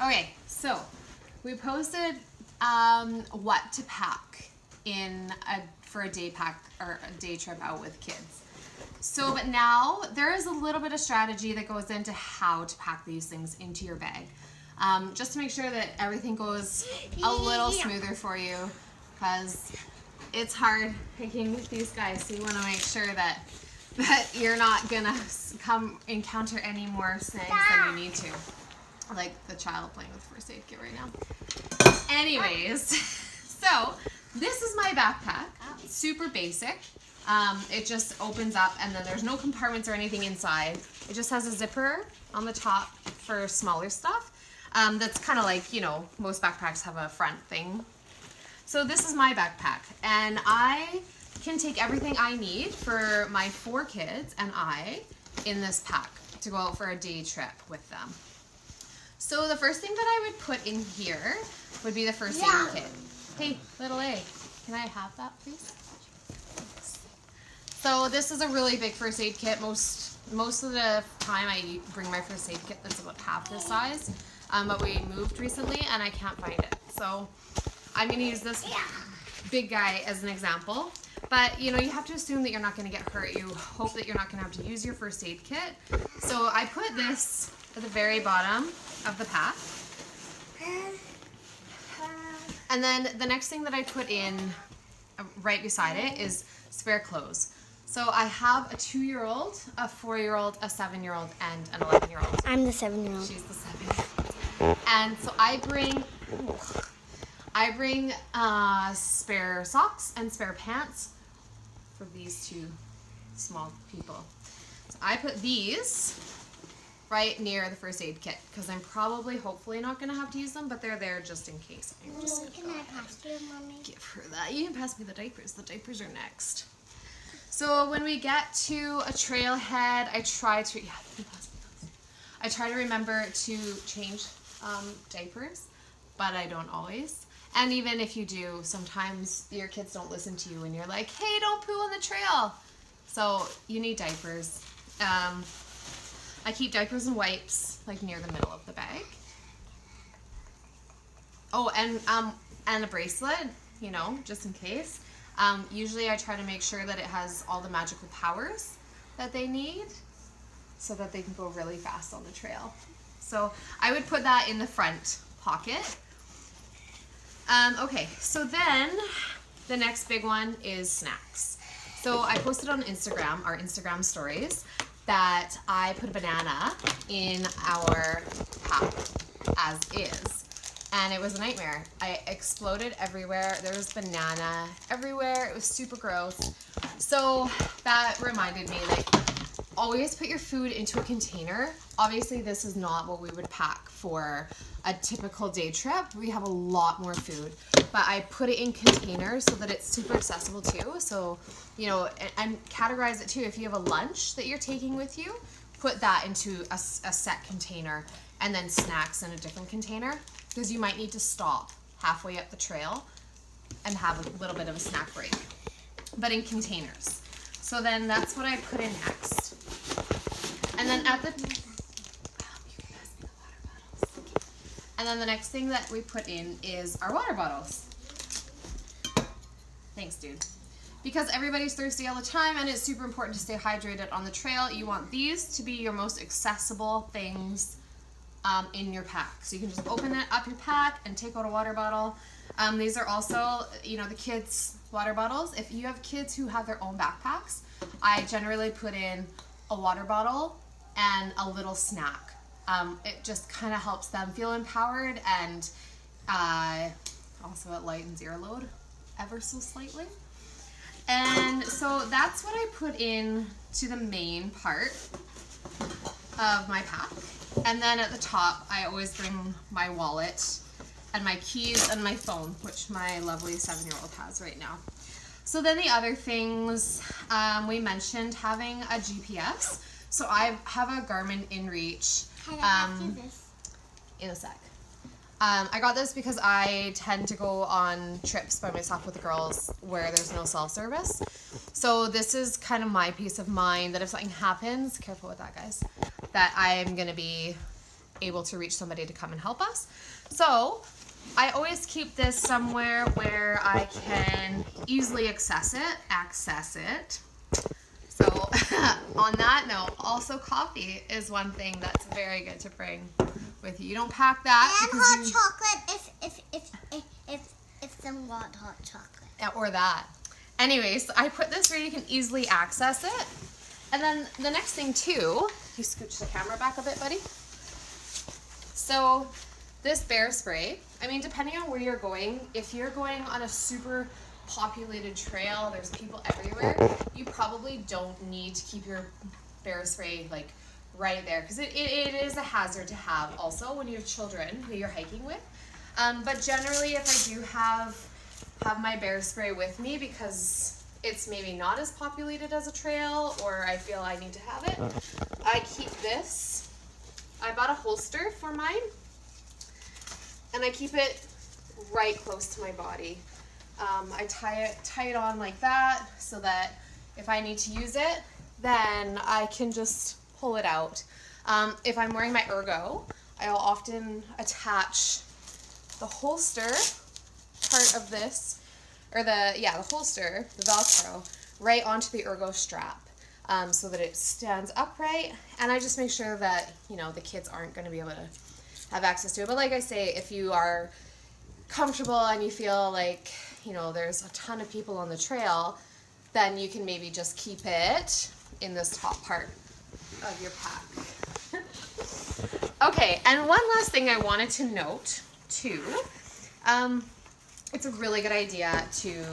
Okay, so we posted what to pack for a day pack or a day trip out with kids. So, but now there is a little bit of strategy that goes into how to pack these things into your bag. Just to make sure that everything goes a little smoother for you, because it's hard picking these guys. So you want to make sure that you're not gonna encounter any more snags than you need to. Like the child playing with first aid kit right now. Anyways, so this is my backpack. Super basic. It just opens up and then there's no compartments or anything inside. It just has a zipper on the top for smaller stuff. That's kind of like, you know, most backpacks have a front thing. So this is my backpack, and I can take everything I need for my 4 kids and I in this pack to go out for a day trip with them. So the first thing that I would put in here would be the first aid kit. Hey, little A, can I have that, please? So this is a really big first aid kit. Most of the time I bring my first aid kit that's about half this size, but we moved recently and I can't find it. So I'm going to use this big guy as an example. But, you know, you have to assume that you're not going to get hurt. You hope that you're not going to have to use your first aid kit. So I put this at the very bottom of the pack. And then the next thing that I put in right beside it is spare clothes. So I have a 2-year-old, a 4-year-old, a 7-year-old, and an 11-year-old. I'm the 7-year-old. She's the 7-year-old. And so I bring spare socks and spare pants for these 2 small people. So I put these right near the first aid kit because I'm hopefully not going to have to use them, but they're there just in case. I'm just Can I pass you, Mommy? give her that. You can pass me the diapers. The diapers are next. So when we get to a trailhead, I try to remember to change diapers, but I don't always. And even if you do, sometimes your kids don't listen to you and you're like, hey, don't poo on the trail. So you need diapers. I keep diapers and wipes like near the middle of the bag. Oh, and a bracelet, you know, just in case. Usually I try to make sure that it has all the magical powers that they need so that they can go really fast on the trail. So I would put that in the front pocket. Okay, so then the next big one is snacks. So I posted on Instagram, our Instagram stories, that I put a banana in our pack as is. And it was a nightmare. I exploded everywhere. There was banana everywhere. It was super gross. So that reminded me, like, always put your food into a container. Obviously, this is not what we would pack for a typical day trip. We have a lot more food, but I put it in containers so that it's super accessible too. So, you know, and categorize it too. If you have a lunch that you're taking with you, put that into a set container, and then snacks in a different container, because you might need to stop halfway up the trail and have a little bit of a snack break, but in containers. So then that's what I put in next. And then and then the next thing that we put in is our water bottles. Thanks, dude. Because everybody's thirsty all the time and it's super important to stay hydrated on the trail, you want these to be your most accessible things in your pack. So you can just open it up your pack and take out a water bottle. These are also, you know, the kids' water bottles. If you have kids who have their own backpacks, I generally put in a water bottle and a little snack. It just kind of helps them feel empowered, and also it lightens your load ever so slightly. And so that's what I put in to the main part of my pack. And then at the top, I always bring my wallet and my keys and my phone, which my lovely 7-year-old has right now. So then the other things, we mentioned having a GPS. So I have a Garmin InReach. In a sec. I got this because I tend to go on trips by myself with the girls where there's no cell service. So this is kind of my peace of mind that if something happens, careful with that, guys, that I'm going to be able to reach somebody to come and help us. So I always keep this somewhere where I can easily access it. So on that note, also coffee is one thing that's very good to bring with you. You don't pack that. And hot chocolate if some want hot chocolate. Yeah, or that. Anyways, I put this where you can easily access it. And then the next thing too, you scooch the camera back a bit, buddy. So this bear spray, I mean, depending on where you're going, if you're going on a super populated trail, there's people everywhere, you probably don't need to keep your bear spray like right there, because it is a hazard to have also when you have children who you're hiking with. But generally, if I do have my bear spray with me because it's maybe not as populated as a trail, or I feel I need to have it, I keep this. I bought a holster for mine, and I keep it right close to my body. I tie it on like that so that if I need to use it, then I can just pull it out. If I'm wearing my ergo, I'll often attach the holster part of this, or the holster, the Velcro, right onto the ergo strap, so that it stands upright. And I just make sure that, you know, the kids aren't going to be able to have access to it. But like I say, if you are comfortable and you feel like, you know, there's a ton of people on the trail, then you can maybe just keep it in this top part of your pack. Okay, and one last thing I wanted to note too, it's a really good idea to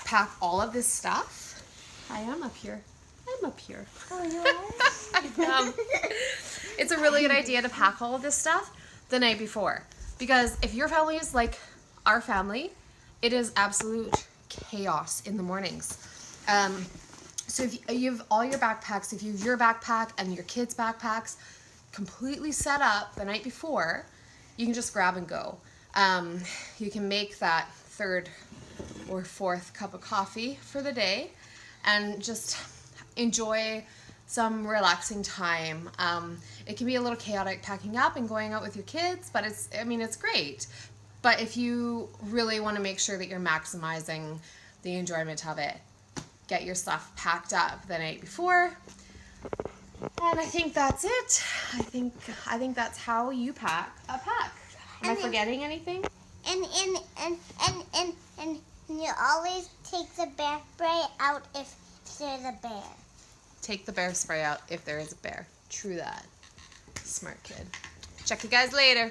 pack all of this stuff. I am up here. Oh, you are? It's a really good idea to pack all of this stuff the night before, because if your family is like our family, it is absolute chaos in the mornings. So if you have all your backpacks, if you have your backpack and your kids' backpacks completely set up the night before, you can just grab and go. You can make that third or fourth cup of coffee for the day and just enjoy some relaxing time. It can be a little chaotic packing up and going out with your kids, but it's great. But if you really want to make sure that you're maximizing the enjoyment of it, get your stuff packed up the night before. And I think that's it. I think that's how you pack a pack. Am I forgetting anything? And you always take the bear spray out if there's a bear. Take the bear spray out if there is a bear. True that. Smart kid. Check you guys later.